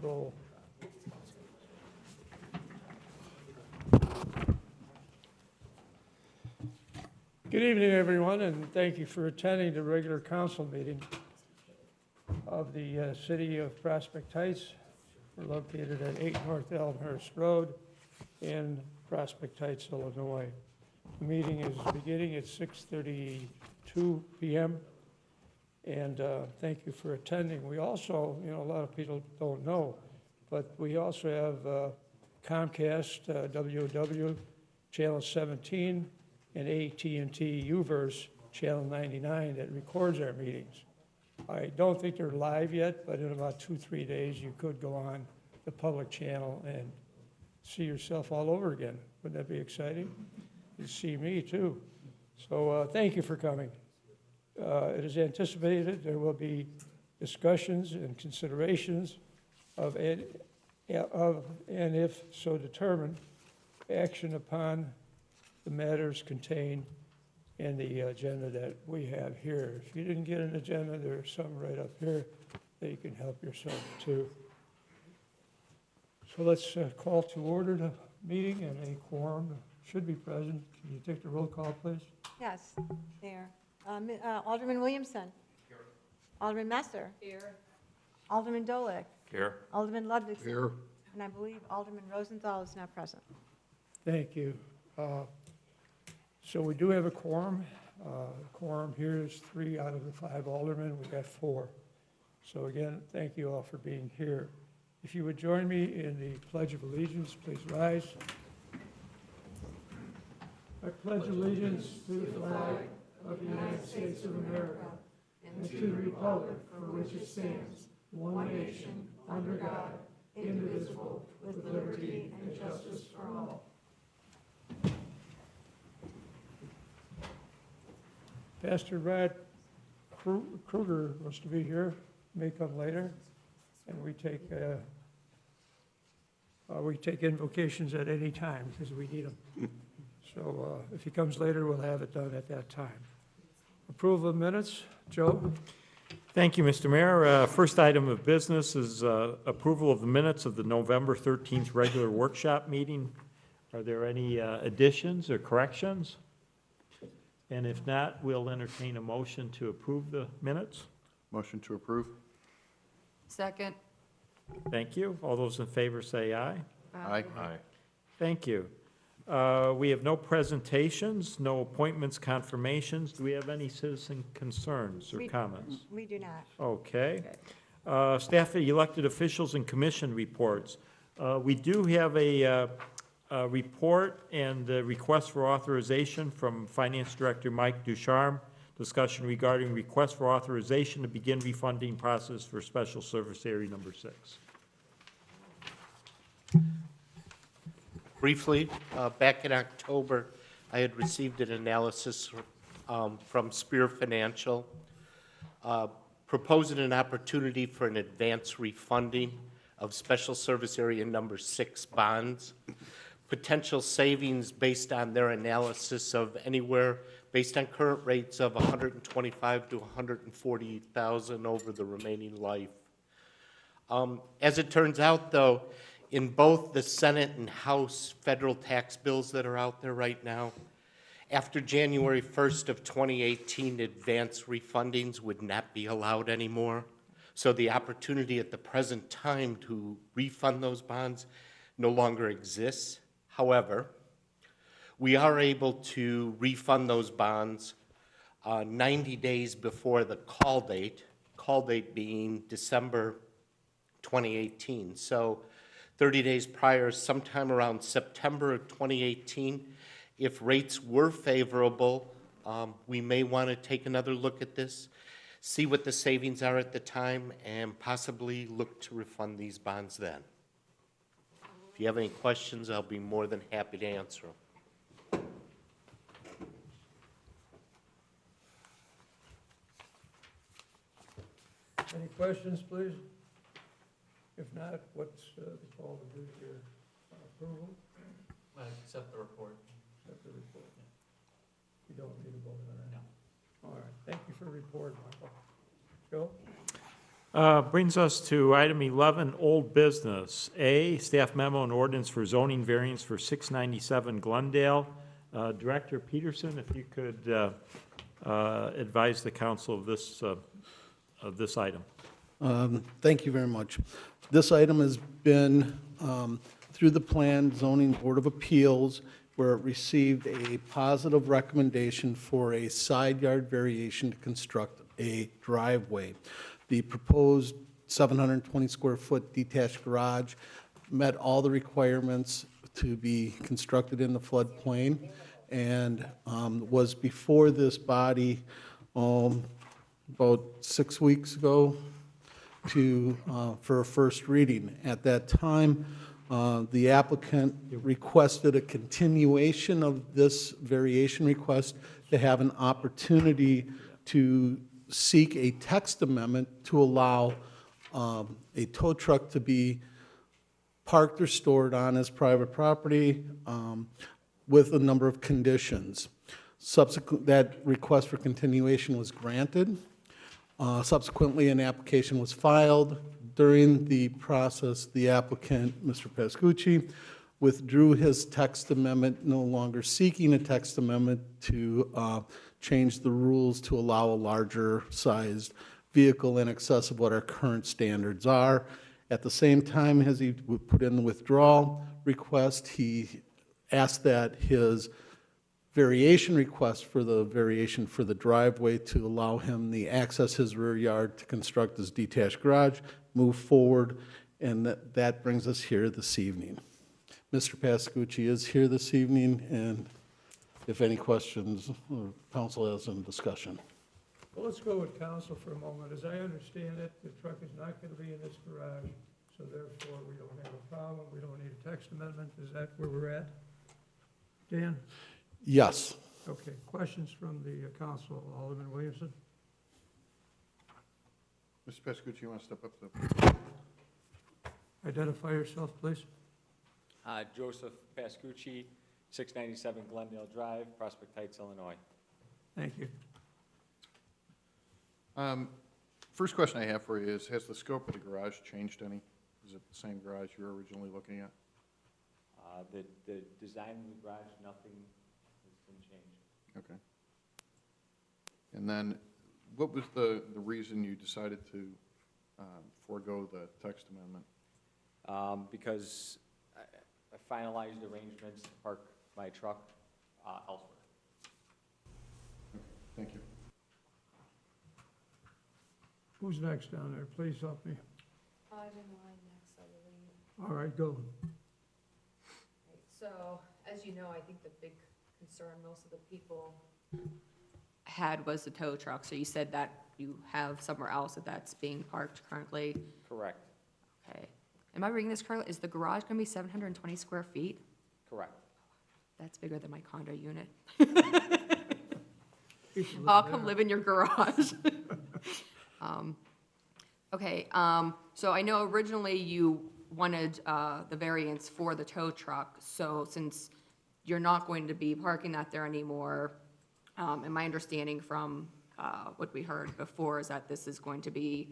roll. Good evening, everyone, and thank you for attending the regular council meeting of the City of Prospect Heights. We're located at 8 North Elmhurst Road in Prospect Heights, Illinois. The meeting is beginning at 6:32 p.m. And thank you for attending. We also, a lot of people don't know, but we also have Comcast, WOW, Channel 17, and AT&T UVerse, Channel 99, that records our meetings. I don't think they're live yet, but in about 2-3 days, you could go on the public channel and see yourself all over again. Wouldn't that be exciting? You see me, too. So thank you for coming. It is anticipated there will be discussions and considerations of and if so determined, action upon the matters contained in the agenda that we have here. If you didn't get an agenda, there's some right up here that you can help yourself to. So let's call to order the meeting, and a quorum should be present. Can you take the roll call, please? Yes, there. Alderman Williamson. Here. Alderman Messer. Here. Alderman Dolick. Here. Alderman Ludwigson. Here. And I believe Alderman Rosenthal is not present. Thank you. So we do have a quorum. Quorum here is 3 out of the 5 aldermen. We've got 4. So again, thank you all for being here. If you would join me in the Pledge of Allegiance, please rise. I pledge allegiance to the flag of the United States of America and to the republic for which it stands, one nation, under God, indivisible, with liberty and justice for all. Pastor Brad Kruger was to be here, may come later, and we take invocations at any time because we need them. So if he comes later, we'll have it done at that time. Approval of minutes, Joe? Thank you, Mr. Mayor. First item of business is approval of the minutes of the November 13th regular workshop meeting. Are there any additions or corrections? And if not, we'll entertain a motion to approve the minutes. Motion to approve. Second. Thank you. All those in favor say aye. Aye. Aye. Thank you. We have no presentations, no appointments, confirmations. Do we have any citizen concerns or comments? We do not. Okay. Staff, elected officials, and commission reports. We do have a report and a request for authorization from Finance Director Mike Ducharme. Discussion regarding request for authorization to begin refunding process for Special Service Area Number 6. Briefly, back in October, I had received an analysis from Spear Financial proposing an opportunity for an advance refunding of Special Service Area Number 6 bonds. Potential savings based on their analysis of anywhere based on current rates of $125,000 to $140,000 over the remaining life. As it turns out, though, in both the Senate and House federal tax bills that are out there right now, after January 1st of 2018, advance refundings would not be allowed anymore. So the opportunity at the present time to refund those bonds no longer exists. However, we are able to refund those bonds 90 days before the call date being December 2018. So 30 days prior, sometime around September of 2018, if rates were favorable, we may want to take another look at this, see what the savings are at the time, and possibly look to refund these bonds then. If you have any questions, I'll be more than happy to answer them. Any questions, please? If not, what's the call to do here? Approval? I accept the report. Accept the report. You don't need a vote on that? No. All right, thank you for the report, Michael. Joe? Brings us to item 11, old business. A, staff memo and ordinance for zoning variance for 697 Glendale. Director Peterson, if you could advise the council of this item. Thank you very much. This item has been through the Plan Zoning Board of Appeals, where it received a positive recommendation for a side yard variation to construct a driveway. The proposed 720 square foot detached garage met all the requirements to be constructed in the floodplain and was before this body about 6 weeks ago for a first reading. At that time, the applicant requested a continuation of this variation request to have an opportunity to seek a text amendment to allow a tow truck to be parked or stored on his private property with a number of conditions. Subsequent, that request for continuation was granted. Subsequently, an application was filed. During the process, the applicant, Mr. Pascucci, withdrew his text amendment, no longer seeking a text amendment to change the rules to allow a larger sized vehicle in excess of what our current standards are. At the same time, as he put in the withdrawal request, he asked that his variation request for the variation for the driveway to allow him the access his rear yard to construct his detached garage move forward, and that brings us here this evening. Mr. Pascucci is here this evening, and if any questions, or council has some discussion. Well, let's go with council for a moment. As I understand it, the truck is not going to be in this garage, so therefore we don't have a problem. We don't need a text amendment. Is that where we're at? Dan? Yes. Okay. Questions from the council? Alderman Williamson? Mr. Pascucci, you want to step up to the... Identify yourself, please. Joseph Pascucci, 697 Glendale Drive, Prospect Heights, Illinois. Thank you. First question I have for you is, has the scope of the garage changed any? Is it the same garage you were originally looking at? The design of the garage, nothing has been changed. Okay. And then, what was the reason you decided to forego the text amendment? Because I finalized arrangements to park my truck elsewhere. Okay, thank you. Who's next down there? Please help me. I'm in line next, I believe. All right, go. So, as you know, I think the big concern most of the people had was the tow truck. So you said that you have somewhere else that's being parked currently. Correct. Okay. Am I reading this correctly? Is the garage going to be 720 square feet? Correct. That's bigger than my condo unit. People I'll live come there. live in your garage. Okay, so I know originally you wanted the variance for the tow truck, so since you're not going to be parking that there anymore, and my understanding from what we heard before is that this is going to be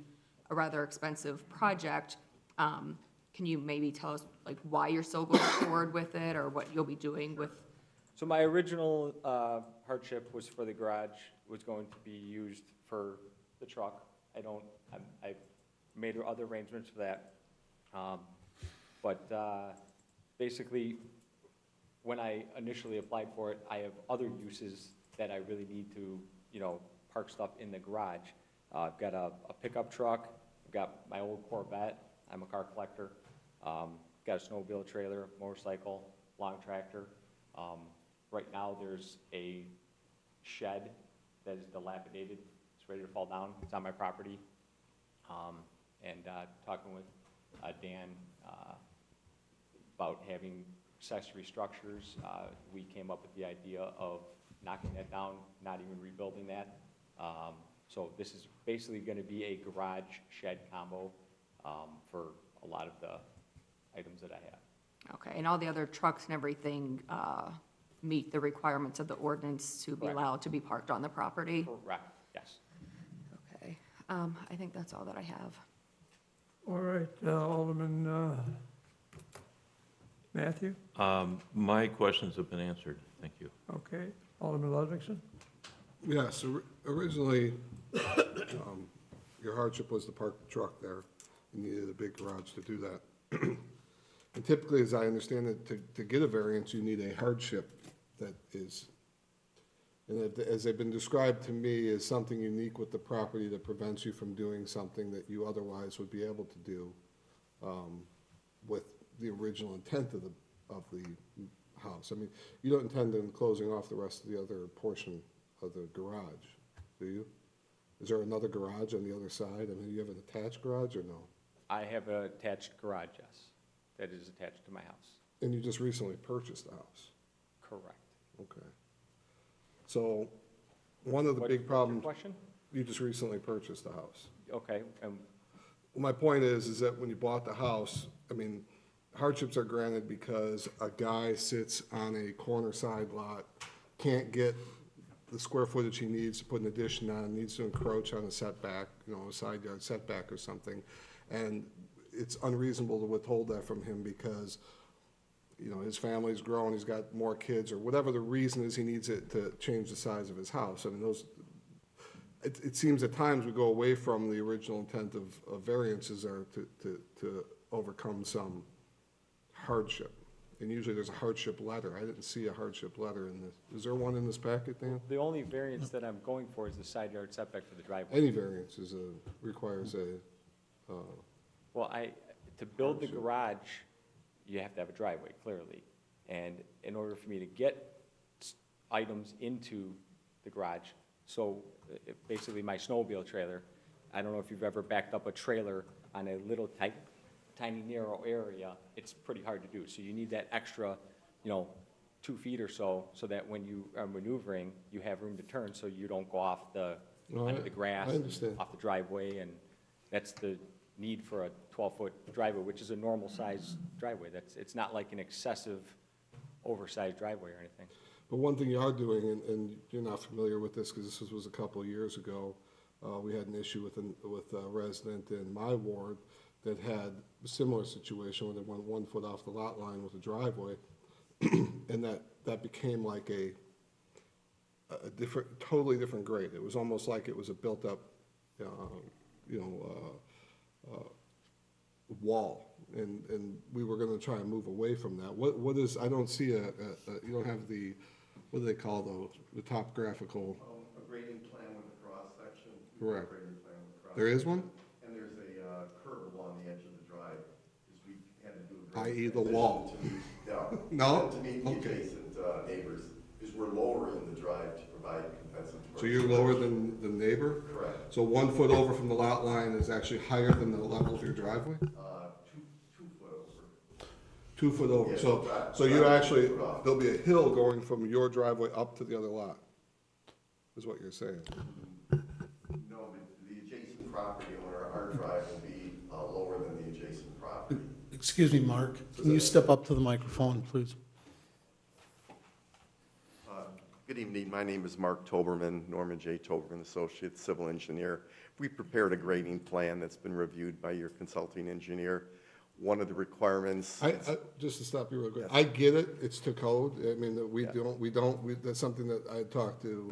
a rather expensive project, can you maybe tell us like why you're still going forward with it, or what you'll be doing with? So my original hardship was for the garage, was going to be used for the truck. I've made other arrangements for that. But basically, when I initially applied for it, I have other uses that I really need to, park stuff in the garage. I've got a pickup truck, I've got my old Corvette, I'm a car collector, got a snowmobile trailer, motorcycle, long tractor. Right now, there's a shed that is dilapidated. It's ready to fall down. It's on my property. And talking with Dan about having accessory structures, we came up with the idea of knocking that down, not even rebuilding that. So this is basically going to be a garage shed combo for a lot of the items that I have. Okay, and all the other trucks and everything meet the requirements of the ordinance to be Correct. allowed to be parked on the property? Correct, yes. Okay, I think that's all that I have. All right, Alderman Matthew? My questions have been answered. Thank you. Okay. Alderman Ludwigson? Yes, originally, your hardship was to park the truck there. You needed a big garage to do that. And typically, as I understand it, to get a variance, you need a hardship that is, and as they've been described to me, is something unique with the property that prevents you from doing something that you otherwise would be able to do with the original intent of the house. I mean, you don't intend on closing off the rest of the other portion of the garage, do you? Is there another garage on the other side? I mean, you have an attached garage or no? I have an attached garage, yes, that is attached to my house. And you just recently purchased the house? Correct. Okay. So, one of the big What's your problems, question? you just recently purchased the house. Okay, Well, my point is that when you bought the house, I mean, hardships are granted because a guy sits on a corner side lot, can't get the square footage he needs to put an addition on, needs to encroach on a setback, you know, a side yard setback or something. And it's unreasonable to withhold that from him because, you know, his family's grown, he's got more kids, or whatever the reason is he needs it to change the size of his house. I mean, it seems at times we go away from the original intent of variances are to overcome some hardship. And usually there's a hardship letter. I didn't see a hardship letter in this. Is there one in this packet, Dan? the only variance that I'm going for is the side yard setback for the driveway. Any variance requires a, Well, to build the garage, you have to have a driveway, clearly. And in order for me to get items into the garage, so basically my snowmobile trailer, I don't know if you've ever backed up a trailer on a little tiny narrow area, it's pretty hard to do. So you need that extra, 2 feet or so that when you are maneuvering, you have room to turn so you don't go off onto the grass, I understand. off the driveway, and that's the need for a 12-foot driveway, which is a normal size driveway. It's not like an excessive oversized driveway or anything. but one thing you are doing, and you're not familiar with this because this was a couple of years ago, we had an issue with a resident in my ward that had a similar situation where they went 1 foot off the lot line with a driveway, and that became like a totally different grade. It was almost like it was a built-up, wall, and we were going to try and move away from that. What is? I don't see you don't have the, what do they call those? The topographical. A grading plan with a cross section. Correct. Grading plan with a cross There is one. And there's a curb along the edge of the drive, because we had to do a. I.e. the transition wall. to meet- No. No? To meet the Okay. adjacent neighbors, because we're lowering the drive to provide compensatory. So you're lower than the neighbor? Correct. So 1 foot over from the lot line is actually higher than the level of your driveway? 2 foot over. 2 foot over, Yeah, so, drive- so you drive actually, 2 foot off. there'll be a hill going from your driveway up to the other lot, is what you're saying. No, but the adjacent property owner, our drive will be lower than the adjacent property. Excuse me, Mark, can you step up to the microphone, please? Good evening, my name is Mark Toberman, Norman J. Toberman Associates, civil engineer. We prepared a grading plan that's been reviewed by your consulting engineer. One of the requirements. Just to stop you real quick, I get it, it's to code, I mean, that we Yeah. don't, that's something that I talked to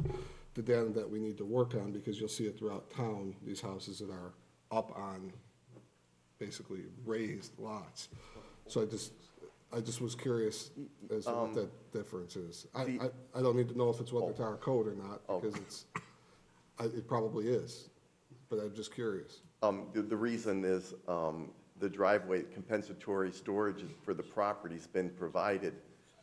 Dan that we need to work on, because you'll see it throughout town, these houses that are up on basically raised lots. So I just was curious as to what that difference is. I don't need to know if it's what it's our code or not, because it probably is, but I'm just curious. The reason is the driveway compensatory storage for the property's been provided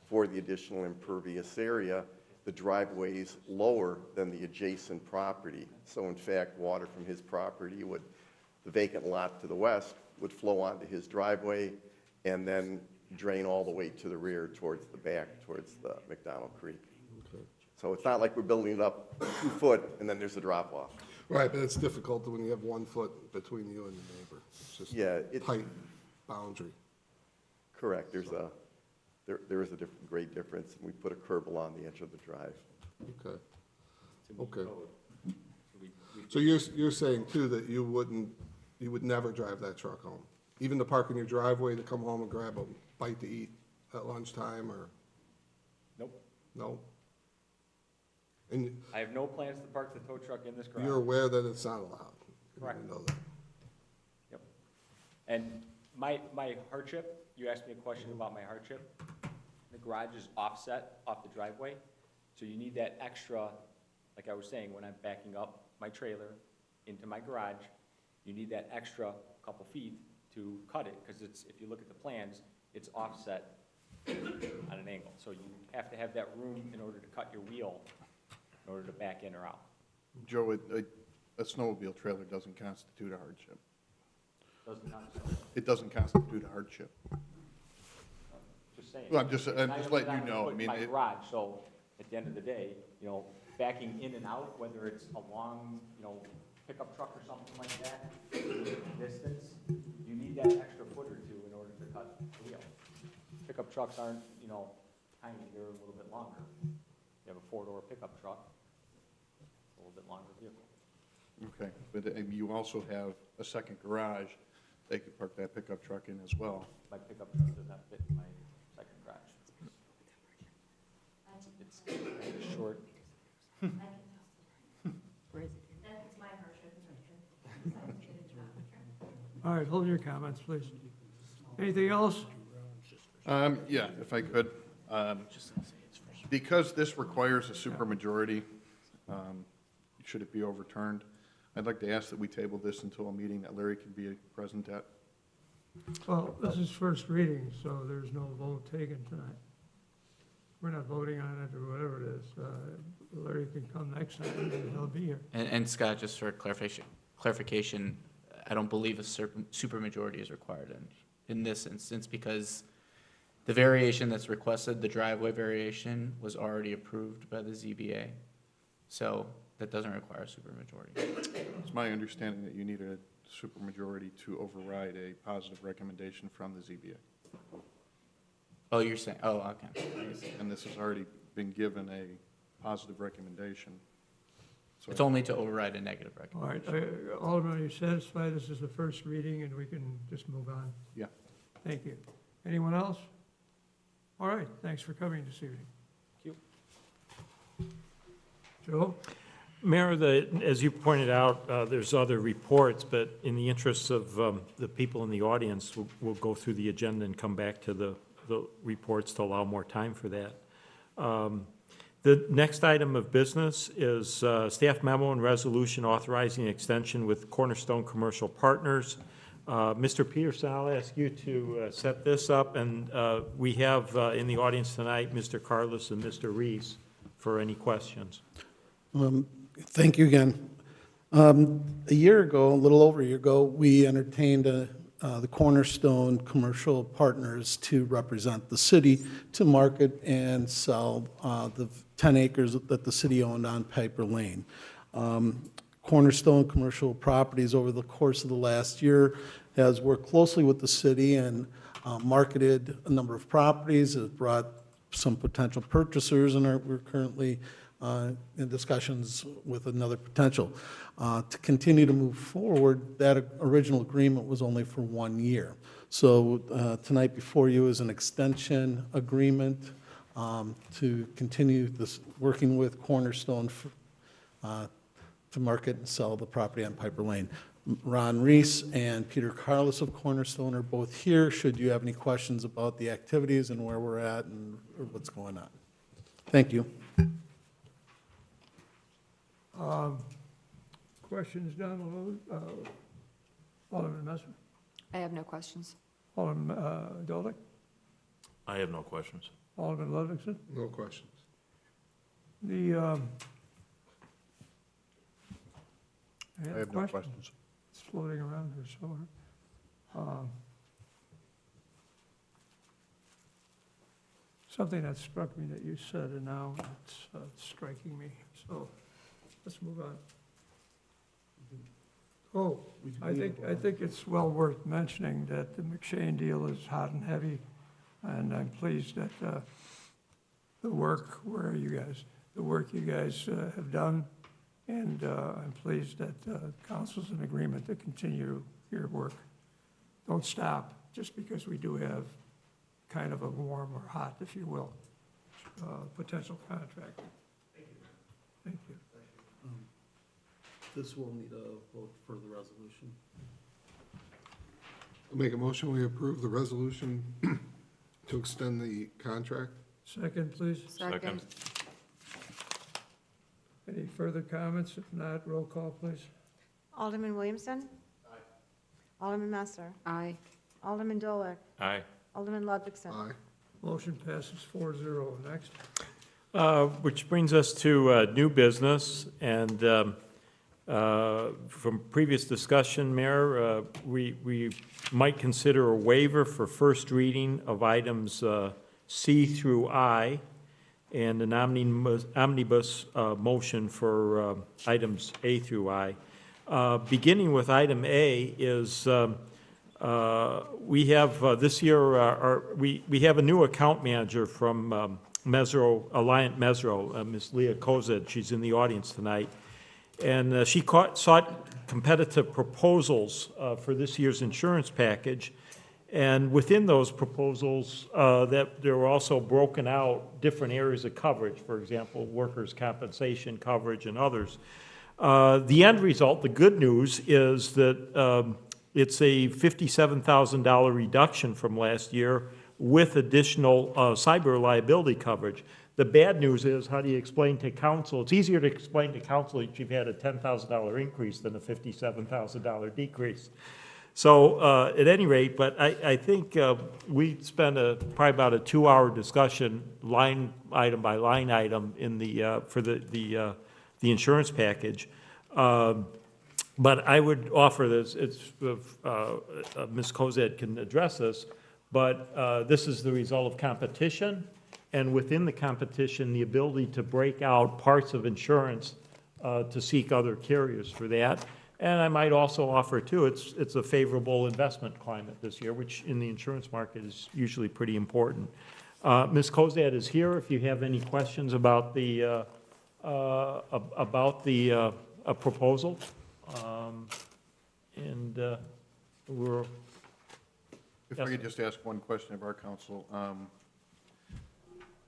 for the additional impervious area. The driveway is lower than the adjacent property. So in fact, water from his property the vacant lot to the west would flow onto his driveway and then drain all the way to the rear towards the back, towards the McDonald Creek. Okay. So it's not like we're building it up 2 foot and then there's a drop off. Right, but it's difficult when you have 1 foot between you and the neighbor. It's just Yeah, a tight boundary. Correct, there is a grade difference, and we put a curb along the edge of the drive. Okay. to meet Okay. code. We So you're saying too that you wouldn't You would never drive that truck home. Even to park in your driveway to come home and grab a bite to eat at lunchtime or, Nope. no? And I have no plans to park the tow truck in this garage. you're aware that it's not allowed? You Correct. know that. Yep. And my hardship, you asked me a question about my hardship. The garage is offset off the driveway, so you need that extra, like I was saying, when I'm backing up my trailer into my garage, you need that extra couple feet to cut it, because it's, if you look at the plans, it's offset on an angle. So you have to have that room in order to cut your wheel, in order to back in or out. Joe, a snowmobile trailer doesn't constitute a hardship. Doesn't count. It doesn't constitute a hardship. Just saying. Well, I'm just letting you It's not know. I put mean, my it- garage, so at the end of the day, you know, backing in and out, whether it's a long, you know, pickup truck or something like that, distance, you need that extra foot or two in order to cut the wheel. Pickup trucks aren't, you know, tiny, they're a little bit longer. You have a four-door pickup truck, a little bit longer vehicle. Okay, but you also have a second garage, they could park that pickup truck in as well. My pickup truck does not fit in my second garage. It's kind of short. All right, hold your comments, please. Anything else? Yeah, if I could. Because this requires a supermajority, should it be overturned, I'd like to ask that we table this until a meeting that Larry can be present at. Well, this is first reading, so there's no vote taken tonight. We're not voting on it or whatever it is. Larry can come next time and he'll be here. And Scott, just for clarification, I don't believe a supermajority is required in this instance because the variation that's requested, the driveway variation, was already approved by the ZBA. So that doesn't require a supermajority. It's my understanding that you need a supermajority to override a positive recommendation from the ZBA. Oh, you're saying, oh, okay. And this has already been given a positive recommendation. So It's only to override a negative All right, recommendation. Alderman, are you satisfied this is the first reading and we can just move on? Yeah. Thank you. Anyone else? All right, thanks for coming this evening. Thank you. Joe? Mayor, as you pointed out, there's other reports, but in the interests of the people in the audience, we'll go through the agenda and come back to the reports to allow more time for that. The next item of business is staff memo and resolution authorizing extension with Cornerstone Commercial Partners. Mr. Peterson, I'll ask you to set this up, and we have in the audience tonight Mr. Carlos and Mr. Reese for any questions. Thank you again. A year ago, a little over a year ago, we entertained the Cornerstone Commercial Partners to represent the city to market and sell the 10 acres that the city owned on Piper Lane. Cornerstone Commercial Properties, over the course of the last year, has worked closely with the city and marketed a number of properties, has brought some potential purchasers, and we're currently in discussions with another potential. To continue to move forward, that original agreement was only for 1 year. So tonight before you is an extension agreement to continue this, working with Cornerstone to market and sell the property on Piper Lane. Ron Reese and Peter Carlos of Cornerstone are both here, should you have any questions about the activities and where we're at and or what's going on. Thank you. Questions down below? Alderman Messer? I have no questions. Alderman Dolick? I have no questions. Alderman Ludwigson? No questions. I have no questions. It's floating around here somewhere. Something that struck me that you said, and now it's striking me. So let's move on. Oh, I think it's well worth mentioning that the McShane deal is hot and heavy, and I'm pleased that the work you guys have done, and I'm pleased that council's in agreement to continue your work. Don't stop, just because we do have kind of a warm or hot, if you will, potential contractor. Thank you. This will need a vote for the resolution. I'll make a motion, we approve the resolution to extend the contract. Second, please. Second. Any further comments? If not, roll call, please. Alderman Williamson. Aye. Alderman Messer. Aye. Alderman Dolick. Aye. Alderman Ludwigson. Aye. Motion passes 4-0. Next. Which brings us to new business, and from previous discussion, Mayor, we might consider a waiver for first reading of items C through I, and an omnibus motion for items A through I. Beginning with item A is, we have this year, we have a new account manager from Alliant Mesro, Ms. Leah Kozed. She's in the audience tonight. And she sought competitive proposals for this year's insurance package. And within those proposals, that there were also broken out different areas of coverage, for example, workers' compensation coverage and others. The end result, the good news, is that it's a $57,000 reduction from last year with additional cyber liability coverage. The bad news is, how do you explain to council? It's easier to explain to council that you've had a $10,000 increase than a $57,000 decrease. So at any rate, but I think we spent probably about a 2-hour discussion, line item by line item, in the for the insurance package. But I would offer this. It's Ms. Kozed can address this, but this is the result of competition, and within the competition, the ability to break out parts of insurance to seek other carriers for that. And I might also offer, too, it's a favorable investment climate this year, which in the insurance market is usually pretty important. Ms. Kozad is here if you have any questions about the proposal. We're... If I could just ask one question of our counsel.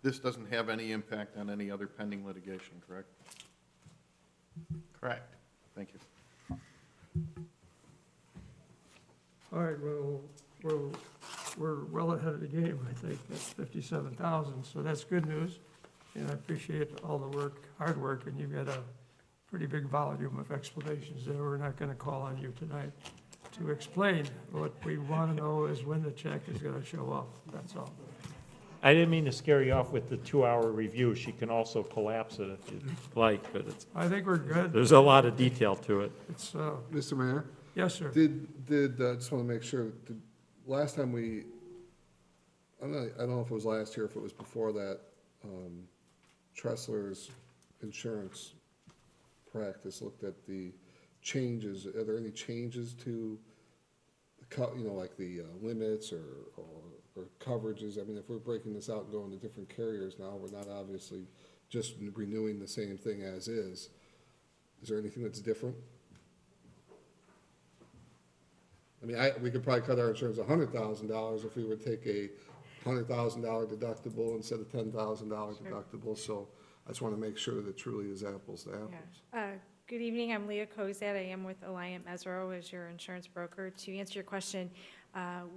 This doesn't have any impact on any other pending litigation, correct? Correct. Thank you. All right, well, we're well ahead of the game, I think. That's 57,000, so that's good news. And I appreciate all the work, hard work, and you've got a pretty big volume of explanations there. We're not going to call on you tonight to explain. What we want to know is when the check is going to show up, that's all. I didn't mean to scare you off with the 2-hour review. She can also collapse it if you'd like, but it's, I think we're good. there's a lot of detail to it. It's, Mr. Mayor? yes, sir. Just want to make sure, last time I don't know if it was last year, if it was before that, Tressler's insurance practice looked at the changes. Are there any changes to, like the limits or coverages? I mean, if we're breaking this out and going to different carriers now, we're not obviously just renewing the same thing as is. Is there anything that's different? I mean, we could probably cut our insurance $100,000 if we would take a $100,000 deductible instead of $10,000 deductible. So I just want to make sure that it truly is apples to apples. Yeah. Good evening, I'm Leah Kozad. I am with Alliant Mesro as your insurance broker. To answer your question,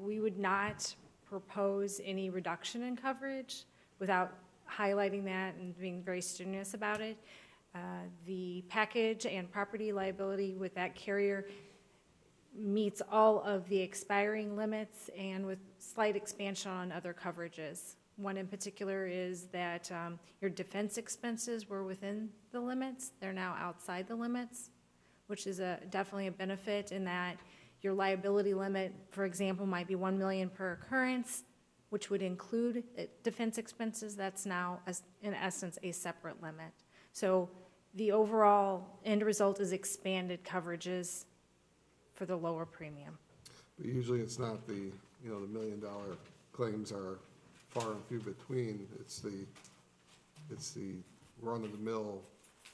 we would not propose any reduction in coverage without highlighting that and being very studious about it. The package and property liability with that carrier meets all of the expiring limits and with slight expansion on other coverages. One in particular is that your defense expenses were within the limits. They're now outside the limits, which is definitely a benefit in that your liability limit, for example, might be $1 million per occurrence, which would include defense expenses. That's now, in essence, a separate limit. So the overall end result is expanded coverages for the lower premium. But usually it's not the $1 million claims are far and few between. It's the run-of-the-mill.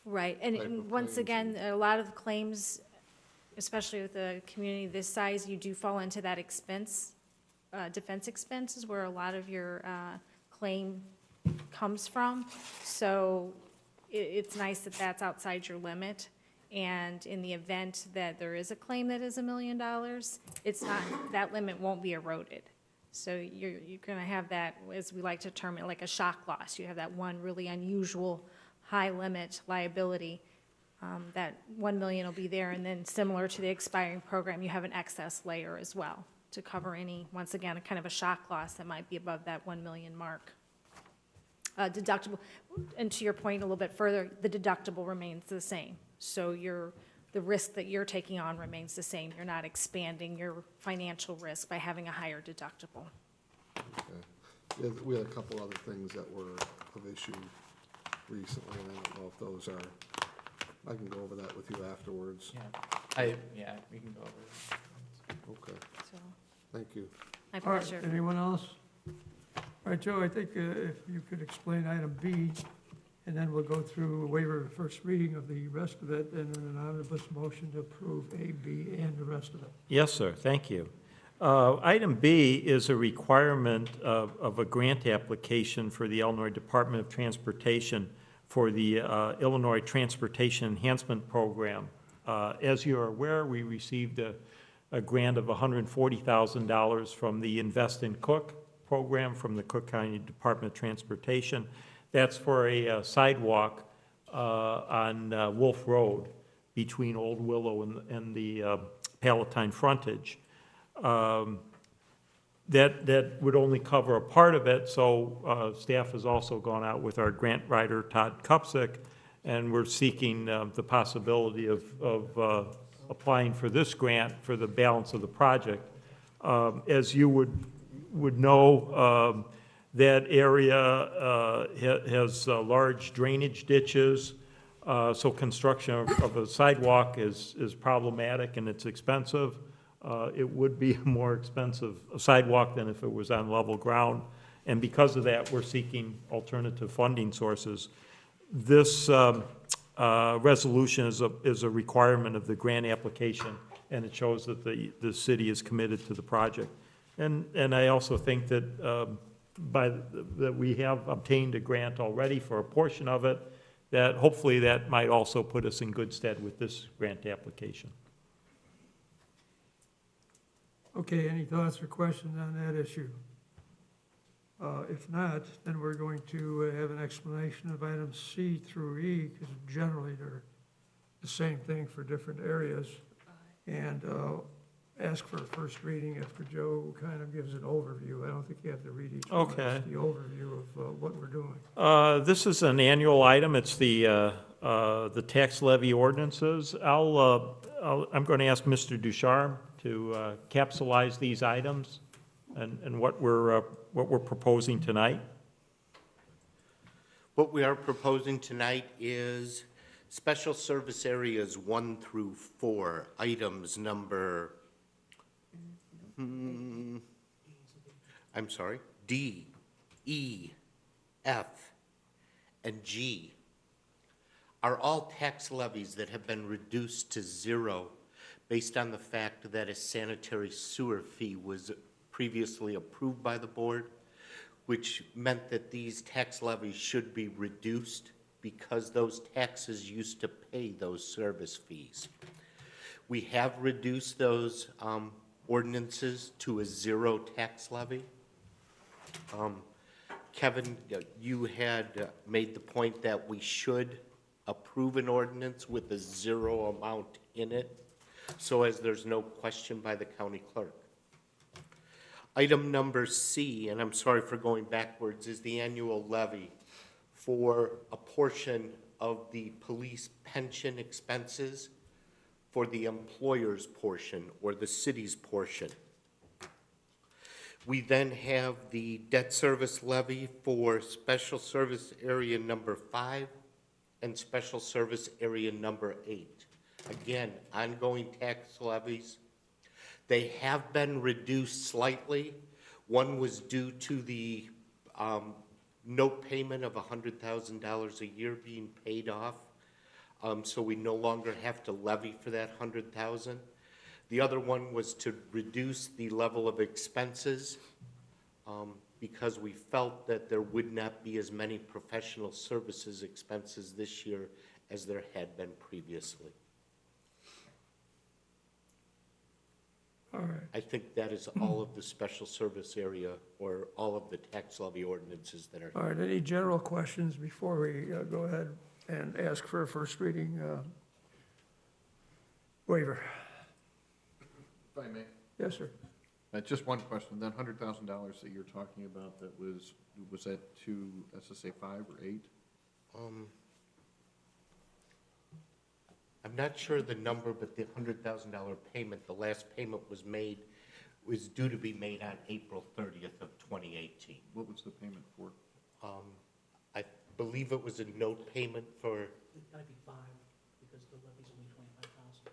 Right, and once again, a lot of the claims especially with a community this size, you do fall into that expense, defense expenses where a lot of your claim comes from. So it's nice that that's outside your limit. And in the event that there is a claim that is $1 million, it's not, that limit won't be eroded. So you're going to have that, as we like to term it, like a shock loss. You have that one really unusual high limit liability. That 1 million will be there, and then similar to the expiring program, you have an excess layer as well to cover any, once again, a kind of a shock loss that might be above that 1 million mark. Deductible, and to your point a little bit further, the deductible remains the same. So the risk that you're taking on remains the same. You're not expanding your financial risk by having a higher deductible. Yeah, we had a couple other things that were of issue recently, and I don't know if those are, I can go over that with you afterwards. Yeah, we can go over it. Okay, So, thank you. my All right, pleasure. anyone else? All right, Joe, I think if you could explain item B, and then we'll go through a waiver of first reading of the rest of it, and then an omnibus motion to approve A, B, and the rest of it. Yes, sir, thank you. Item B is a requirement of a grant application for the Illinois Department of Transportation for the Illinois Transportation Enhancement Program. As you're aware, we received a grant of $140,000 from the Invest in Cook program from the Cook County Department of Transportation. That's for a sidewalk on Wolf Road between Old Willow and the Palatine frontage. That would only cover a part of it, so staff has also gone out with our grant writer, Todd Kupsick, and we're seeking the possibility of applying for this grant for the balance of the project. As you would know, that area has large drainage ditches, so construction of a sidewalk is problematic and it's expensive. It would be a more expensive sidewalk than if it was on level ground, and because of that, we're seeking alternative funding sources. This resolution is a requirement of the grant application, and it shows that the city is committed to the project. And I also think that that we have obtained a grant already for a portion of it, that hopefully that might also put us in good stead with this grant application. Okay, any thoughts or questions on that issue? If not, then we're going to have an explanation of items C through E, because generally they're the same thing for different areas. And ask for a first reading after Joe kind of gives an overview. I don't think you have to read each one. Okay. It's the overview of what we're doing. This is an annual item. It's the tax levy ordinances. I'm going to ask Mr. Ducharme to capsulize these items and what we're proposing tonight. What we are proposing tonight is special service areas 1 through 4, items number, D, E, F, and G are all tax levies that have been reduced to 0 based on the fact that a sanitary sewer fee was previously approved by the board, which meant that these tax levies should be reduced because those taxes used to pay those service fees. We have reduced those ordinances to a 0 tax levy. Kevin, you had made the point that we should approve an ordinance with a 0 amount in it, so as there's no question by the county clerk. Item number C, and I'm sorry for going backwards, is the annual levy for a portion of the police pension expenses for the employer's portion or the city's portion. We then have the debt service levy for special service area number 5 and special service area number 8. Again, ongoing tax levies. They have been reduced slightly. One was due to the note payment of $100,000 a year being paid off so we no longer have to levy for that 100,000. The other one was to reduce the level of expenses, because we felt that there would not be as many professional services expenses this year as there had been previously. All right. I think that is all of the special service area or all of the tax levy ordinances that are. All right, any general questions before we go ahead and ask for a first reading waiver? If I may. Yes, sir. Just one question, that $100,000 that you're talking about, was that to SSA 5 or 8? I'm not sure the number, but the $100,000 payment, the last payment was due to be made on April 30th of 2018. What was the payment for? I believe it was a note payment for, It gotta be 5, because the levy's only 25,000.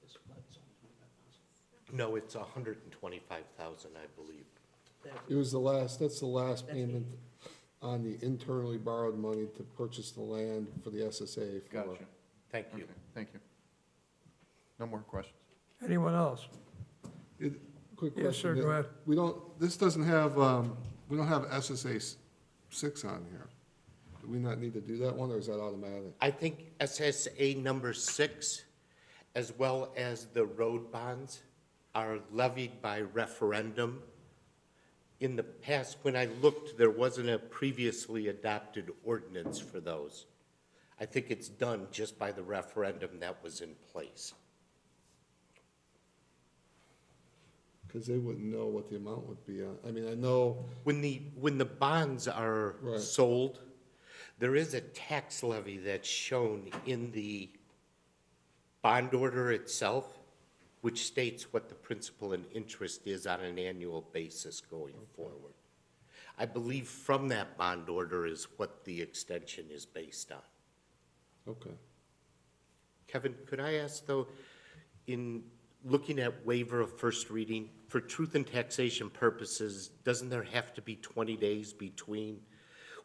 This levy's only 25,000. no, it's 125,000, I believe. It was that's the last payment on the internally borrowed money to purchase the land for the SSA. Gotcha. Thank you. Okay, thank you. No more questions. Anyone else? Quick question. Yes, sir, go ahead. This doesn't have, we don't have SSA 6 on here. Do we not need to do that one, or is that automatic? I think SSA number 6, as well as the road bonds, are levied by referendum. In the past, when I looked, there wasn't a previously adopted ordinance for those. I think it's done just by the referendum that was in place. Because they wouldn't know what the amount would be. I mean, I know. When the bonds are Right. sold, there is a tax levy that's shown in the bond order itself, which states what the principal and interest is on an annual basis going forward. I believe from that bond order is what the extension is based on. Okay. Kevin, could I ask, though, in looking at waiver of first reading, for truth and taxation purposes, doesn't there have to be 20 days between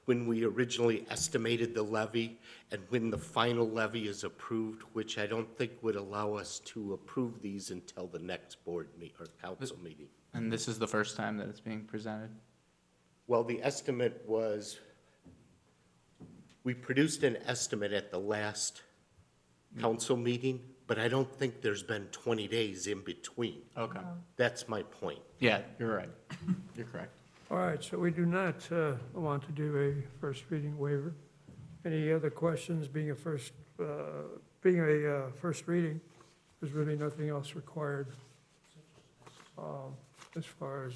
when we originally estimated the levy and when the final levy is approved, which I don't think would allow us to approve these until the next board or council meeting? And this is the first time that it's being presented? Well, the estimate was, we produced an estimate at the last council meeting, but I don't think there's been 20 days in between. Okay. That's my point. Yeah, you're right. You're correct. All right, so we do not want to do a first reading waiver. Any other questions? Being a first reading, there's really nothing else required as far as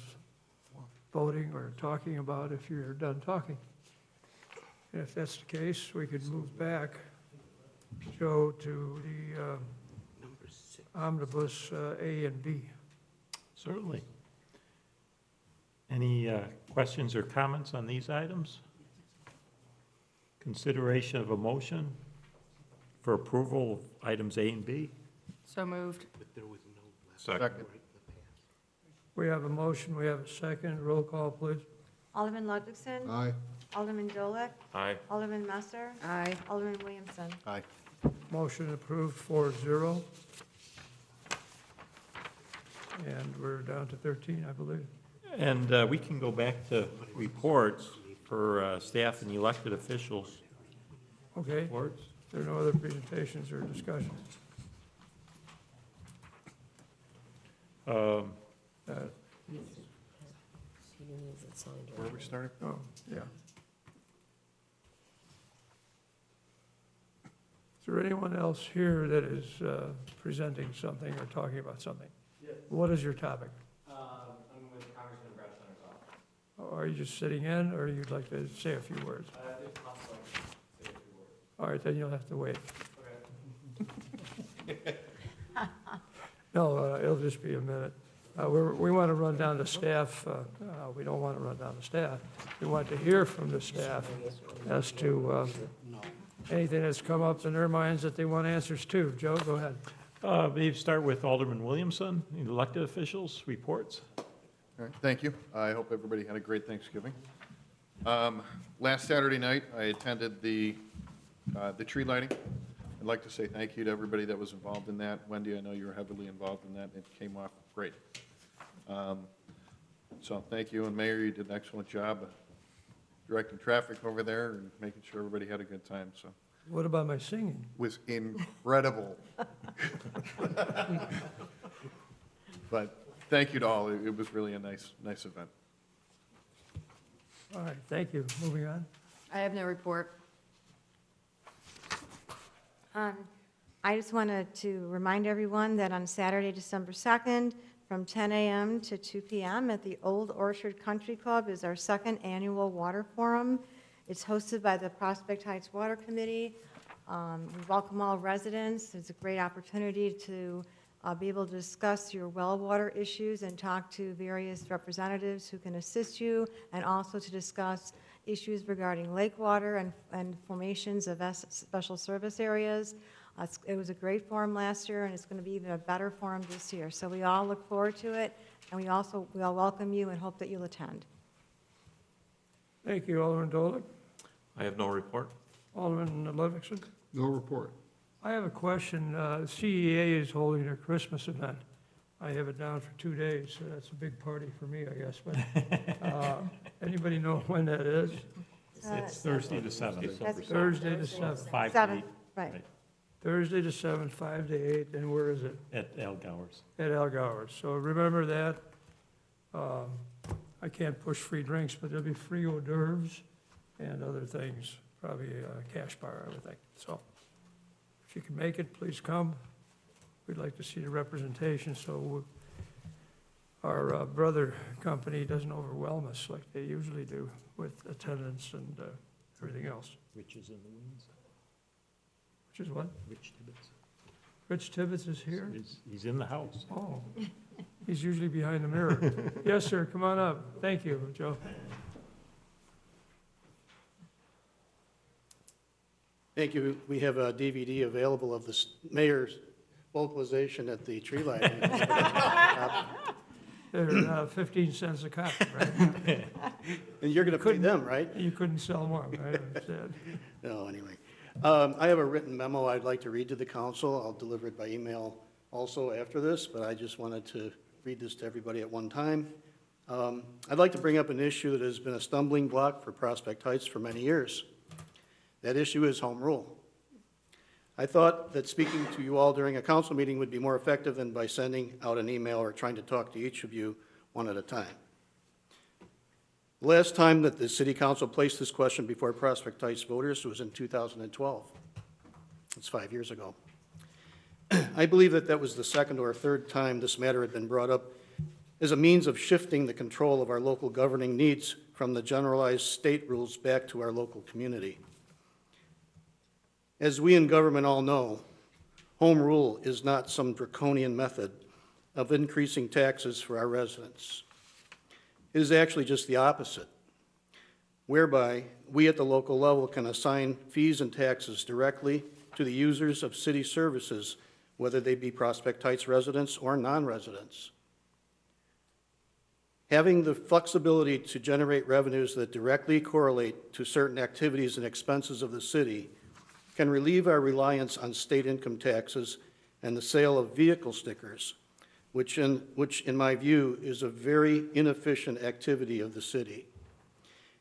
voting or talking about if you're done talking. And if that's the case, we could move back, Joe, to the Number 6. omnibus A and B. Certainly. Any questions or comments on these items? Consideration of a motion for approval of items A and B? So moved. But there was no levy. Second. right in the past. We have a motion, we have a second. Roll call, please. Alderman Ludwigson. Aye. Alderman Dolek. Aye. Alderman Messer. Aye. Alderman Williamson. Aye. Motion approved 4-0. And we're down to 13, I believe. And we can go back to reports for staff and elected officials. Okay, Reports? there are no other presentations or discussions. Um, Where are we starting? Oh, yeah. Is there anyone else here that is presenting something or talking about something? What is your topic? I'm with Congressman Brad Center's office. Are you just sitting in, or you'd like to say a few words? If possible, I can say a few words. All right, then you'll have to wait. Okay. No, it'll just be a minute. We want to run down the staff, we don't want to run down the staff. We want to hear from the staff as to anything that's come up in their minds that they want answers to. Joe, go ahead. Maybe start with Alderman Williamson, elected officials, reports. All right, thank you. I hope everybody had a great Thanksgiving. Last Saturday night, I attended the The tree lighting, I'd like to say thank you to everybody that was involved in that. Wendy, I know you were heavily involved in that. It came off great. So thank you, and Mayor, you did an excellent job of directing traffic over there and making sure everybody had a good time, so. What about my singing? Was incredible. But thank you to all. It was really a nice event. All right, thank you. Moving on. I have no report. I just wanted to remind everyone that on Saturday, December 2nd, from 10 a.m. to 2 p.m. at the Old Orchard Country Club is our second annual water forum. It's hosted by the Prospect Heights Water Committee. We welcome all residents. It's a great opportunity to be able to discuss your well water issues and talk to various representatives who can assist you, and also to discuss issues regarding lake water and formations of special service areas. It was a great forum last year, and it's going to be even a better forum this year. So we all look forward to it, and we all welcome you and hope that you'll attend. Thank you, Alderman Dolick. I have no report. Alderman Ludwigson. No report. I have a question. CEA is holding their Christmas event. I have it down for 2 days, so that's a big party for me, I guess. But anybody know when that is? It's Thursday the 7th. That's Thursday the 7th. 5 to 7, 8. right. Thursday the 7th, 5 to 8, and where is it? At Al Gowers. At Al Gowers. So remember that. I can't push free drinks, but there'll be free hors d'oeuvres and other things, probably a cash bar, I would think. So if you can make it, please come. We'd like to see the representation, so our brother company doesn't overwhelm us like they usually do with attendance and everything else. Rich is in the wings. Which is what? Rich Tibbetts. Rich Tibbetts is here? He's in the house. Oh, he's usually behind the mirror. Yes, sir, come on up. Thank you, Joe. Thank you. We have a DVD available of the mayor's vocalization at the tree lighting. They're 15 cents a copy, right? And you're going to pay them, right? You couldn't sell more, right? Instead. No, anyway. I have a written memo I'd like to read to the council. I'll deliver it by email also after this, but I just wanted to read this to everybody at one time. I'd like to bring up an issue that has been a stumbling block for Prospect Heights for many years. That issue is home rule. I thought that speaking to you all during a council meeting would be more effective than by sending out an email or trying to talk to each of you one at a time. The last time that the city council placed this question before Prospect Heights voters was in 2012. That's 5 years ago. I believe that that was the second or third time this matter had been brought up as a means of shifting the control of our local governing needs from the generalized state rules back to our local community. As we in government all know, home rule is not some draconian method of increasing taxes for our residents. It is actually just the opposite, whereby we at the local level can assign fees and taxes directly to the users of city services, whether they be Prospect Heights residents or non-residents. Having the flexibility to generate revenues that directly correlate to certain activities and expenses of the city can relieve our reliance on state income taxes and the sale of vehicle stickers, which in my view is a very inefficient activity of the city.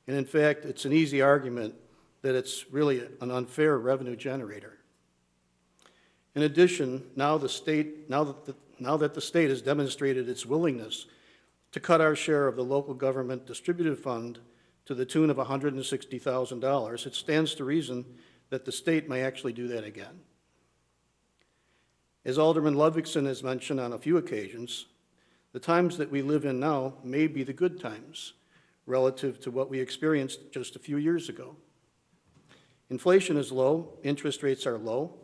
And in fact, it's an easy argument that it's really an unfair revenue generator. In addition, now that the state has demonstrated its willingness to cut our share of the local government distributive fund to the tune of $160,000, it stands to reason that the state may actually do that again. As Alderman Ludwigson has mentioned on a few occasions, the times that we live in now may be the good times relative to what we experienced just a few years ago. Inflation is low, interest rates are low,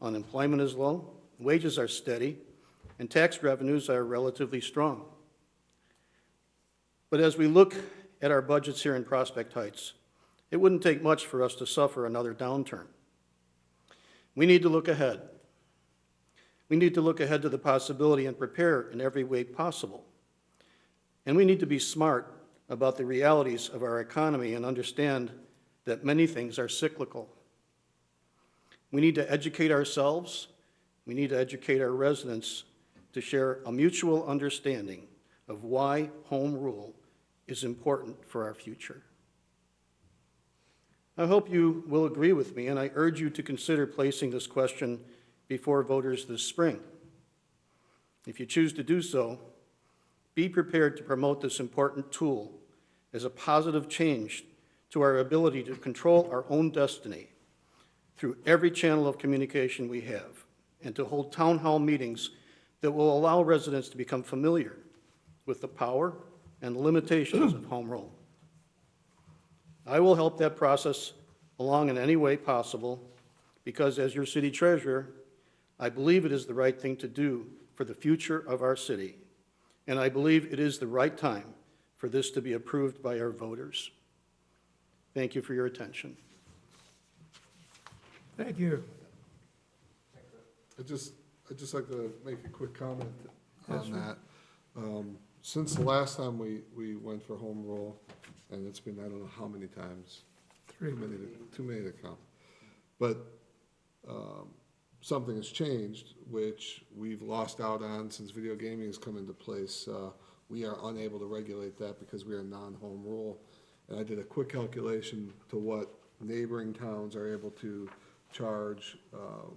unemployment is low, wages are steady, and tax revenues are relatively strong. But as we look at our budgets here in Prospect Heights, it wouldn't take much for us to suffer another downturn. We need to look ahead. We need to look ahead to the possibility and prepare in every way possible. And we need to be smart about the realities of our economy and understand that many things are cyclical. We need to educate ourselves. We need to educate our residents to share a mutual understanding of why home rule is important for our future. I hope you will agree with me, and I urge you to consider placing this question before voters this spring. If you choose to do so, be prepared to promote this important tool as a positive change to our ability to control our own destiny through every channel of communication we have, and to hold town hall meetings that will allow residents to become familiar with the power and limitations of home rule. I will help that process along in any way possible because as your city treasurer, I believe it is the right thing to do for the future of our city, and I believe it is the right time for this to be approved by our voters. Thank you for your attention. Thank you. I'd just like to make a quick comment on that. Since the last time we went for home rule, and it's been, I don't know how many times. Three. Too many to count. But something has changed, which we've lost out on since video gaming has come into place. We are unable to regulate that because we are non-home rule. And I did a quick calculation to what neighboring towns are able to charge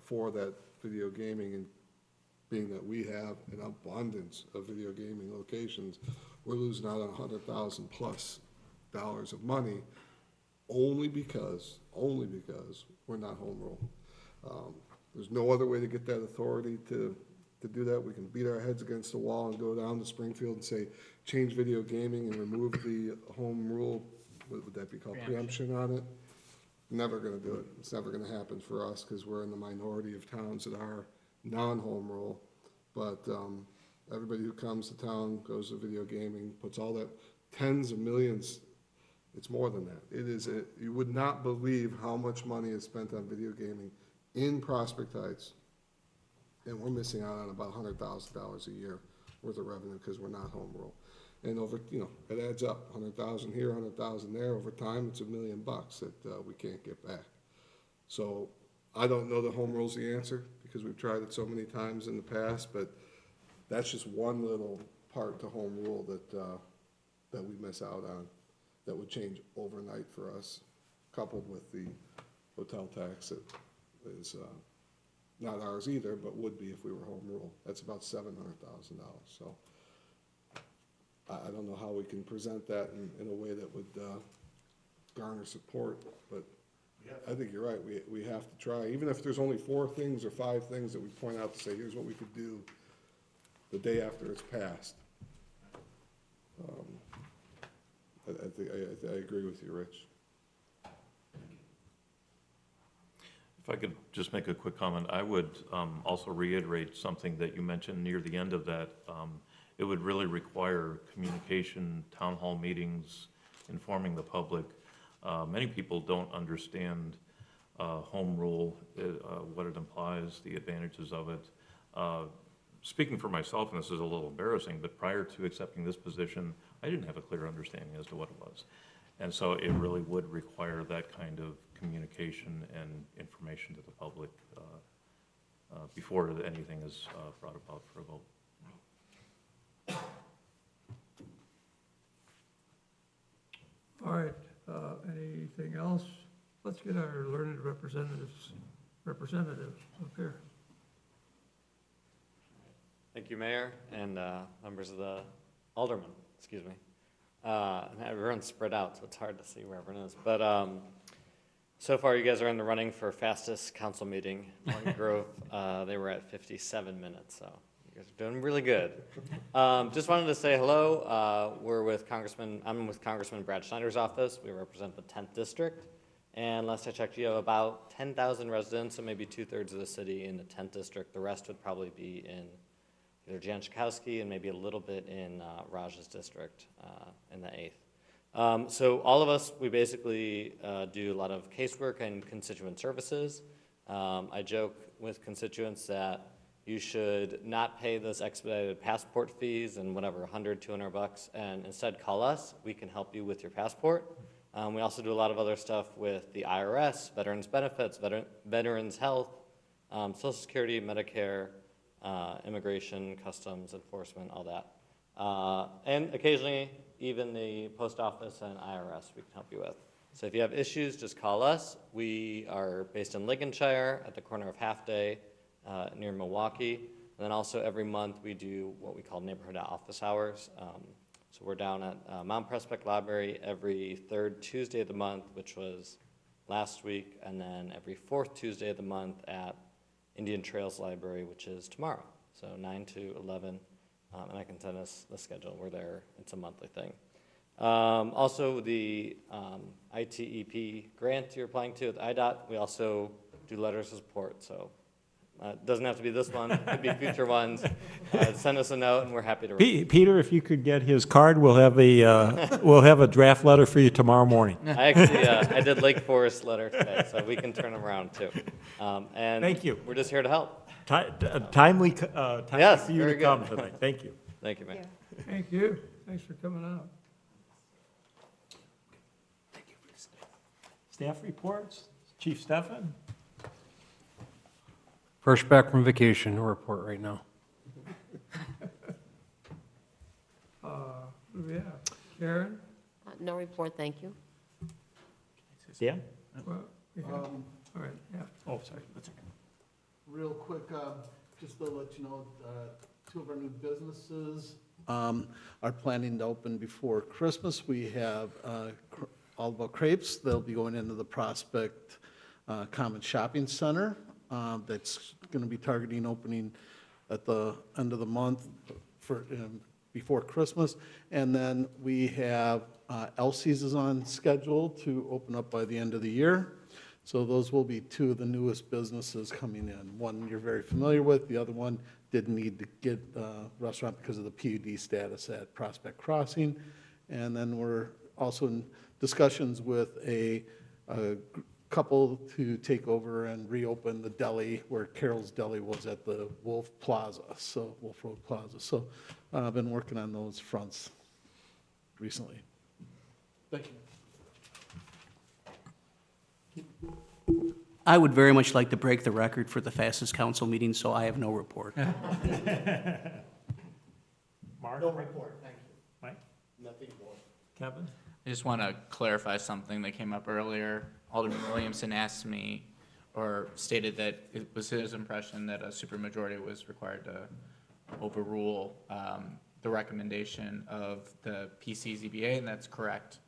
for that video gaming, and being that we have an abundance of video gaming locations, we're losing out on $100,000 plus of money only because we're not home rule. There's no other way to get that authority to do that. We can beat our heads against the wall and go down to Springfield and say, change video gaming and remove the home rule. What would that be called? Preemption on it? Never gonna do it. It's never gonna happen for us because we're in the minority of towns that are non-home rule. But everybody who comes to town goes to video gaming, puts all that, tens of millions. It's more than that. It is, you would not believe how much money is spent on video gaming in Prospect Heights. And we're missing out on about $100,000 a year worth of revenue because we're not home rule. And over, it adds up, 100,000 here, 100,000 there. Over time, it's $1 million that we can't get back. So I don't know that home rule's the answer because we've tried it so many times in the past, but that's just one little part to home rule that we miss out on that would change overnight for us, coupled with the hotel tax that is not ours either, but would be if we were home rule. That's about $700,000. So I don't know how we can present that in a way that would garner support, but I think you're right. We have to try, even if there's only 4 things or 5 things that we point out to say, here's what we could do the day after it's passed. I agree with you, Rich. If I could just make a quick comment, I would also reiterate something that you mentioned near the end of that. It would really require communication, town hall meetings, informing the public. Many people don't understand home rule, what it implies, the advantages of it. Speaking for myself, and this is a little embarrassing, but prior to accepting this position, I didn't have a clear understanding as to what it was. And so it really would require that kind of communication and information to the public before anything is brought about for a vote. All right, anything else? Let's get our learned representative up here. Thank you, Mayor, and members of the aldermen, excuse me. And everyone's spread out, so it's hard to see where everyone is. But so far, you guys are in the running for fastest council meeting. Morgan Grove, they were at 57 minutes, so you guys are doing really good. Just wanted to say hello. I'm with Congressman Brad Schneider's office. We represent the 10th district. And last I checked, you have about 10,000 residents, so maybe 2/3 of the city in the 10th district. The rest would probably be in either Jan Schakowsky and maybe a little bit in Raj's district in the 8th. So all of us, we basically do a lot of casework and constituent services. I joke with constituents that you should not pay those expedited passport fees and whatever, $100, $200, and instead call us. We can help you with your passport. We also do a lot of other stuff with the IRS, veterans benefits, veterans health, Social Security, Medicare, immigration, customs enforcement, all that. And occasionally, even the post office and IRS we can help you with. So if you have issues, just call us. We are based in Lincolnshire at the corner of Half Day near Milwaukee. And then also every month we do what we call neighborhood office hours. So we're down at Mount Prospect Library every third Tuesday of the month, which was last week, and then every fourth Tuesday of the month at Indian Trails Library, which is tomorrow. So 9 to 11, and I can send us the schedule. We're there. It's a monthly thing. Also, the ITEP grant you're applying to with IDOT, we also do letters of support. So it doesn't have to be this one. It could be future ones. Send us a note, and we're happy to read. Peter, if you could get his card, we'll have a draft letter for you tomorrow morning. I actually I did Lake Forest letter today, so we can turn them around too. And Thank you. We're just here to help. Timely Yes, for you very to come good. tonight. Thank you. Thank you, Mayor. Thank you. Thanks for coming out. Staff reports, Chief Stefan. Fresh back from vacation, no report right now. Who do we have? Karen? No report, thank you. Dan? Well, we have- all right, yeah. Oh, sorry. That's okay. Real quick, just to let you know, two of our new businesses are planning to open before Christmas. We have All About Crepes. They'll be going into the Prospect Common Shopping Center. That's going to be targeting opening at the end of the month for before Christmas. And then we have Elsie's is on schedule to open up by the end of the year. So those will be two of the newest businesses coming in. One you're very familiar with, the other one didn't need to get a restaurant because of the PUD status at Prospect Crossing. And then we're also in discussions with a couple to take over and reopen the deli where Carol's Deli was at the Wolf Road Plaza. So I've been working on those fronts recently. Thank you. I would very much like to break the record for the fastest council meeting, so I have no report. Mark? No report, thank you. Mike? Nothing more. Kevin? I just want to clarify something that came up earlier. Alderman Williamson asked me, or stated that it was his impression that a supermajority was required to overrule the recommendation of the PCZBA, and that's correct.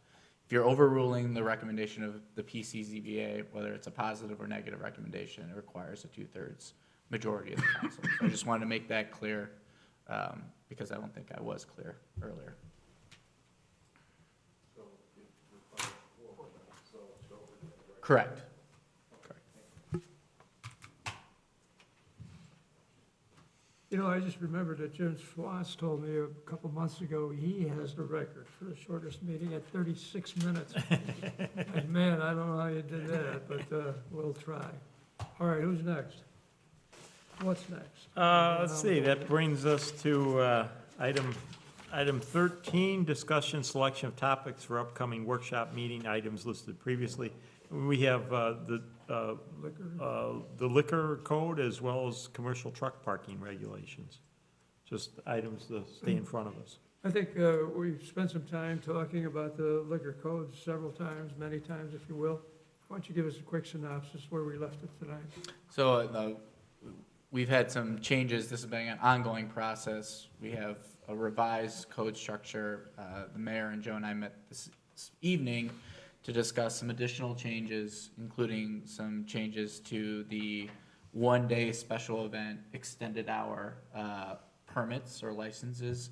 If you're overruling the recommendation of the PCZBA, whether it's a positive or negative recommendation, it requires a 2/3 majority of the council. So I just wanted to make that clear, because I don't think I was clear earlier. Correct. You know, I just remembered that Jim Schwartz told me a couple months ago, he has the record for the shortest meeting at 36 minutes. And man, I don't know how you did that, but we'll try. All right, who's next? What's next? Let's see, that brings us to item 13, discussion selection of topics for upcoming workshop meeting items listed previously. We have the liquor code as well as commercial truck parking regulations. Just items to stay in front of us. I think we've spent some time talking about the liquor code several times, many times, if you will. Why don't you give us a quick synopsis where we left it tonight? So we've had some changes. This has been an ongoing process. We have a revised code structure. The mayor and Joe and I met this evening to discuss some additional changes, including some changes to the one-day special event extended hour permits or licenses,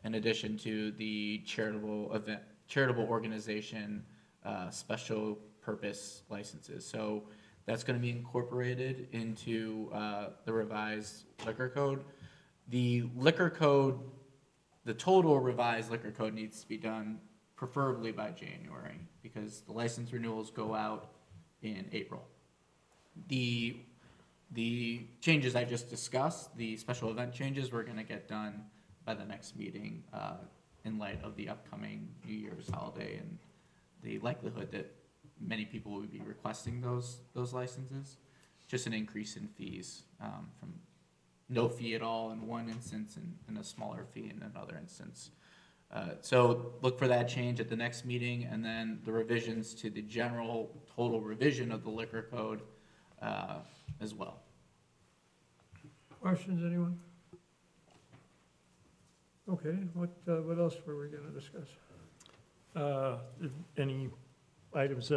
in addition to the charitable organization special purpose licenses. So that's going to be incorporated into the revised liquor code. The liquor code, the total revised liquor code needs to be done preferably by January, because the license renewals go out in April. The changes I just discussed, the special event changes, we're going to get done by the next meeting in light of the upcoming New Year's holiday and the likelihood that many people would be requesting those licenses. Just an increase in fees, from no fee at all in one instance and a smaller fee in another instance. So look for that change at the next meeting, and then the revisions to the general total revision of the liquor code as well. Questions, anyone? Okay, what else were we gonna discuss? Any items,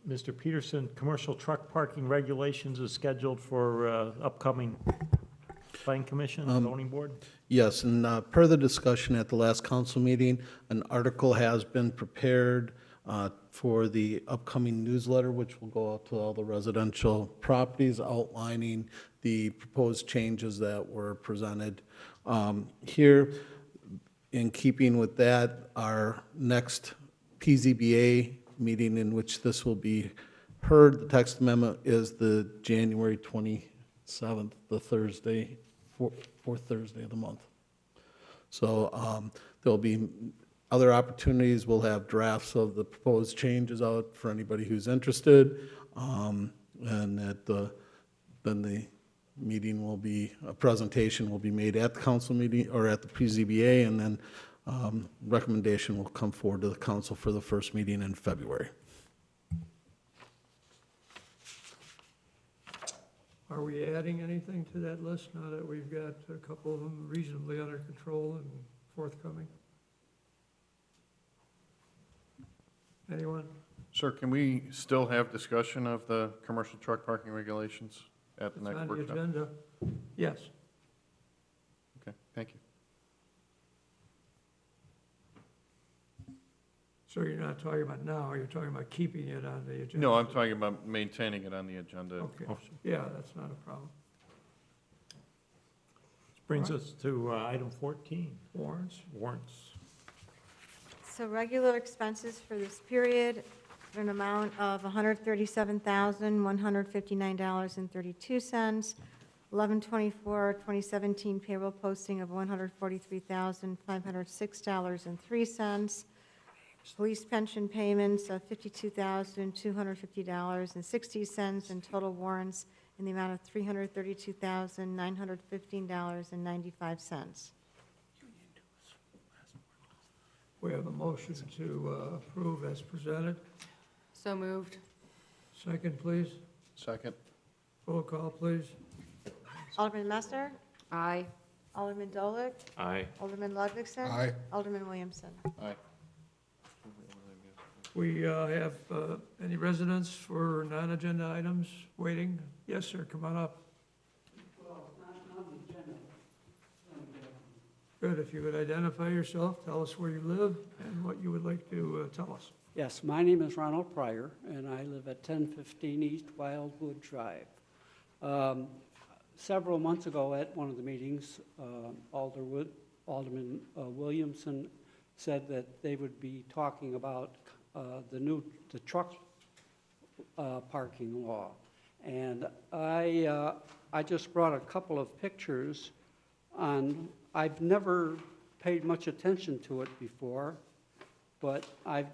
Mr. Peterson, commercial truck parking regulations is scheduled for upcoming Planning Commission, zoning board? Yes, and per the discussion at the last council meeting, an article has been prepared for the upcoming newsletter, which will go out to all the residential properties outlining the proposed changes that were presented here. In keeping with that, our next PZBA meeting in which this will be heard, the text amendment, is the January 27th, the Thursday, fourth Thursday of the month. So there'll be other opportunities. We'll have drafts of the proposed changes out for anybody who's interested. And then the meeting will be, a presentation will be made at the council meeting or at the PZBA, and then recommendation will come forward to the council for the first meeting in February. Are we adding anything to that list now that we've got a couple of them reasonably under control and forthcoming? Anyone? Sir, can we still have discussion of the commercial truck parking regulations at the It's next on the workshop? agenda. Yes. Okay, thank you. So you're not talking about now, you're talking about keeping it on the agenda? No, I'm talking about maintaining it on the agenda. Okay, yeah, that's not a problem. This brings us to item 14, Warrants? warrants. So regular expenses for this period, an amount of $137,159.32. 11/24/2017 payroll posting of $143,506.03. Police pension payments of $52,250.60, and total warrants in the amount of $332,915.95. We have a motion to approve as presented. So moved. Second, please. Second. Roll call, please. Alderman Messer? Aye. Alderman Dolick? Aye. Alderman Ludwigson? Aye. Alderman Williamson? Aye. We have any residents for non-agenda items waiting? Yes, sir, come on up. Good, if you would identify yourself, tell us where you live and what you would like to tell us. Yes, my name is Ronald Pryor, and I live at 1015 East Wildwood Drive. Several months ago at one of the meetings, Alderman Williamson said that they would be talking about the truck parking law. And I just brought a couple of pictures on, I've never paid much attention to it before, but I've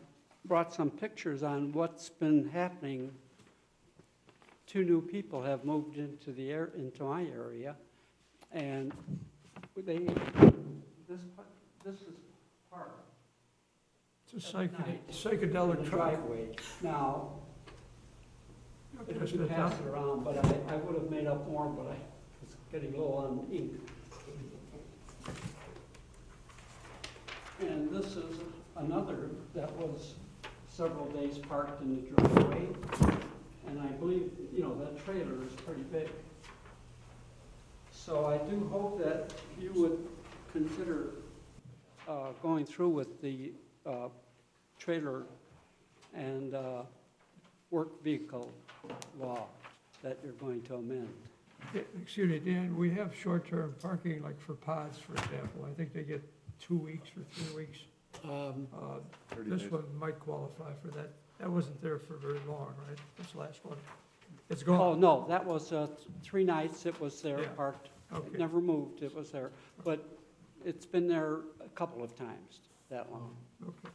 brought some pictures on what's been happening. 2 new people have moved into into my area, and this is part. It's a psychedelic truck. Driveway. Now, Okay, if just you a pass top- it around, but I would have made up more, but I was getting low on ink. And this is another that was several days parked in the driveway. And I believe, that trailer is pretty big. So I do hope that you would consider going through with the trailer and work vehicle law that you're going to amend. Excuse me, Dan, we have short-term parking, like for pods, for example. I think they get 2 weeks or 3 weeks. 30 This days. one might qualify for that. That wasn't there for very long, right? This last one. It's Oh, gone. no, that was 3 nights it was there Yeah. parked. Okay. It never moved, it was there. But it's been there a couple of times, that long. Okay.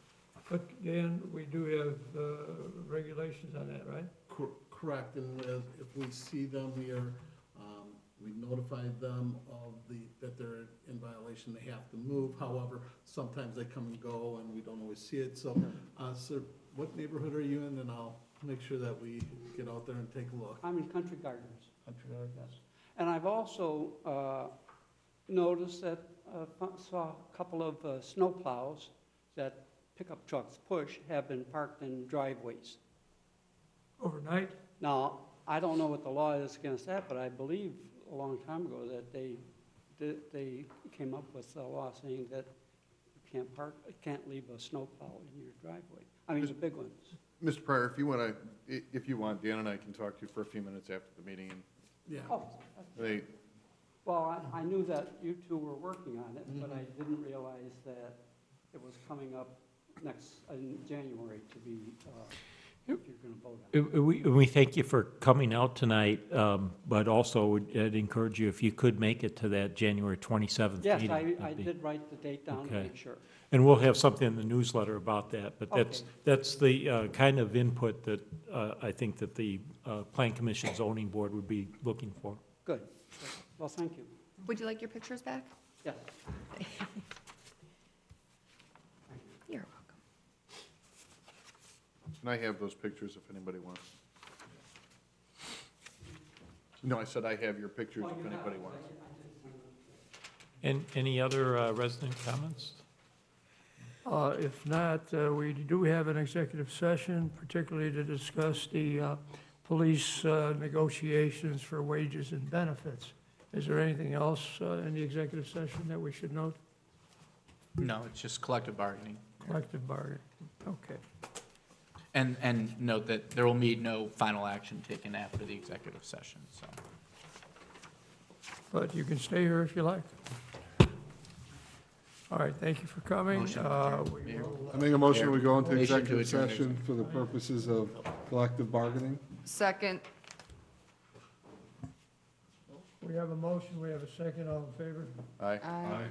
But Dan, we do have questions on that, right? Correct, and if we see them, we notify them of that they're in violation, they have to move. However, sometimes they come and go, and we don't always see it. So, sir, what neighborhood are you in? And I'll make sure that we get out there and take a look. I'm in Country Gardens. Country Garden? Yes. And I've also noticed that, saw a couple of snowplows that pickup trucks push have been parked in driveways. Overnight? Now, I don't know what the law is against that, but I believe a long time ago that they came up with a law saying that you can't leave a snowplow in your driveway. I mean, the big ones. Mr. Pryor, if you want, Dan and I can talk to you for a few minutes after the meeting. Yeah. Oh, They, well, I knew that you two were working on it, but I didn't realize that it was coming up in January to be, if you're going to vote on it. We thank you for coming out tonight, but also I'd encourage you, if you could make it to that January 27th meeting. Yes, I did write the date down to Okay. make sure. And we'll have something in the newsletter about that, but Okay. that's the kind of input that I think that the Plan Commission Zoning Board would be looking for. Good. Well, thank you. Would you like your pictures back? Yes. You're welcome. and I have those pictures if anybody wants. No, I said I have your pictures if anybody wants. And any other resident comments? If not, we do have an executive session, particularly to discuss the police negotiations for wages and benefits. Is there anything else in the executive session that we should note? No, it's just collective bargaining. Collective bargaining, okay. And note that there will be no final action taken after the executive session, so. But you can stay here if you like. All right, thank you for coming. Motion to adjourn. I make a motion, we go into Motion to executive adjourn. session for the purposes of collective bargaining. Second. We have a motion, we have a second, all in favor? Aye. Aye.